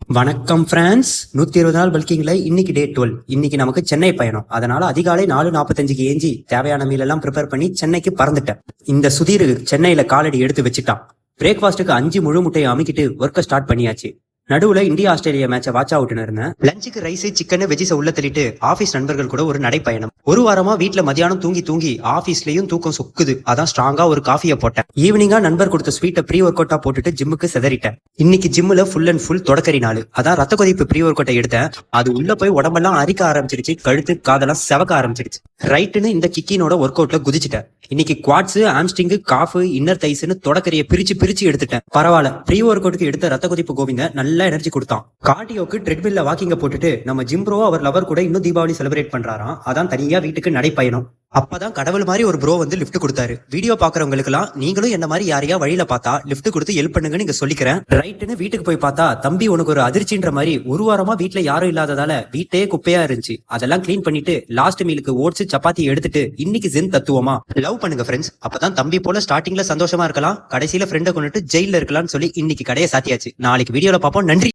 வணக்கம் பிரான்ஸ். 120 நாள் பல்கிங்ல இன்னைக்கு டே 12. இன்னைக்கு நமக்கு சென்னை பயணம். அதனால அதிகாலை 4:45க்கு ஏஞ்சி தேவையான மீல் எல்லாம் ப்ரிப்பேர் பண்ணி சென்னைக்கு பறந்துட்டேன். இந்த சுதீர் சென்னையில காலடி எடுத்து வச்சுட்டான். பிரேக்ஃபாஸ்ட்டுக்கு 5 முழு முட்டையை அமுக்கிட்டு ஒர்க்கை ஸ்டார்ட் பண்ணியாச்சு. நடுவுல இந்தியா ஆஸ்திரேலியா மேட்சை வாட்ச் அவுட்னு இருந்தேன். லஞ்சுக்கு ரைஸ் சிக்கன் வெஜிஸ உள்ள தள்ளிட்டு ஆபீஸ் நண்பர்கள் கூட ஒரு நடைப்பயணம். ஒரு வாரமா வீட்டுல மதியானம் தூங்கி ஆபீஸ்லயும் தூக்கம் சொக்குது. அதான் ஸ்ட்ராங்கா ஒரு காஃபியை போட்டேன். ஈவினிங்கா நண்பர் கொடுத்த ஸ்வீட்டை ப்ரீ ஒர்க் அவுட்டா போட்டுட்டு ஜிம்முக்கு செதறிட்டேன். இன்னைக்கு ஜிம்முல ஃபுல் அண்ட் ஃபுல் தொடக்கறி நாள். அதான் ரத்த கொதிப்பு ப்ரீ ஒர்க் அவுட்டை எடுத்தேன். அது உள்ள போய் உடம்பெல்லாம் அரிக்க ஆரம்பிச்சிருச்சு. கழுத்து காதெல்லாம் செவக்க ஆரம்பிச்சிருச்சு. ரைட்டுன்னு இந்த கிக்கினோட ஒர்க் அவுட்ல குதிச்சுட்டேன். இன்னைக்கு குவாட்ஸ் ஆம்ஸ்டிங் காஃபு இன்னர் தைஸ்னு தொடக்கறியை பிரிச்சு எடுத்துட்டேன். பரவாயில்ல, ப்ரீ ஒர்க் அவுட்டுக்கு எடுத்த ரத்த கொதிப்பு கோவிந்த நல்ல எனர்ஜி கொடுத்தான். கார்டியோக்கு ட்ரெட்மில்ல வாக்கிங்க போட்டுட்டு நம்ம ஜிம் ப்ரோ அவர் லவர் கூட இன்னும் தீபாவளி செலிப்ரேட் பண்றாராம். அதான் தனியா வீட்டுக்கு நடைப்பயணம். அப்பதான் கடவுள் மாதிரி ஒரு ப்ரோ வந்து லிஃப்ட் கொடுத்தாரு. வீடியோ பாக்குறவங்களுக்கு எல்லாம் நீங்களும் என்ன மாதிரி யாரையா வழியில பார்த்தா லிஃப்ட் கொடுத்து ஹெல்ப் பண்ணுங்கன்னு நீங்க சொல்லிக்கிறேன். ரைட்டுன்னு வீட்டுக்கு போய் பார்த்தா தம்பி உனக்கு ஒரு அதிர்ச்சின்ற மாதிரி ஒரு வாரமா வீட்டுல யாரும் இல்லாததால வீட்டே குப்பையா இருந்துச்சு. அதெல்லாம் கிளீன் பண்ணிட்டு லாஸ்ட் மீலுக்கு ஓட்ஸ் சப்பாத்தி எடுத்துட்டு இன்னைக்கு ஜென் தத்துவமா லவ் பண்ணுங்க ஃப்ரெண்ட்ஸ். அப்பதான் தம்பி போல ஸ்டார்டிங்ல சந்தோஷமா இருக்கலாம், கடைசியில ஃப்ரெண்டை கொண்டுட்டு ஜெயில இருக்கலாம்னு சொல்லி இன்னைக்கு கடையை சாத்தியாச்சு. நாளைக்கு வீடியோல பார்ப்போம். நன்றி.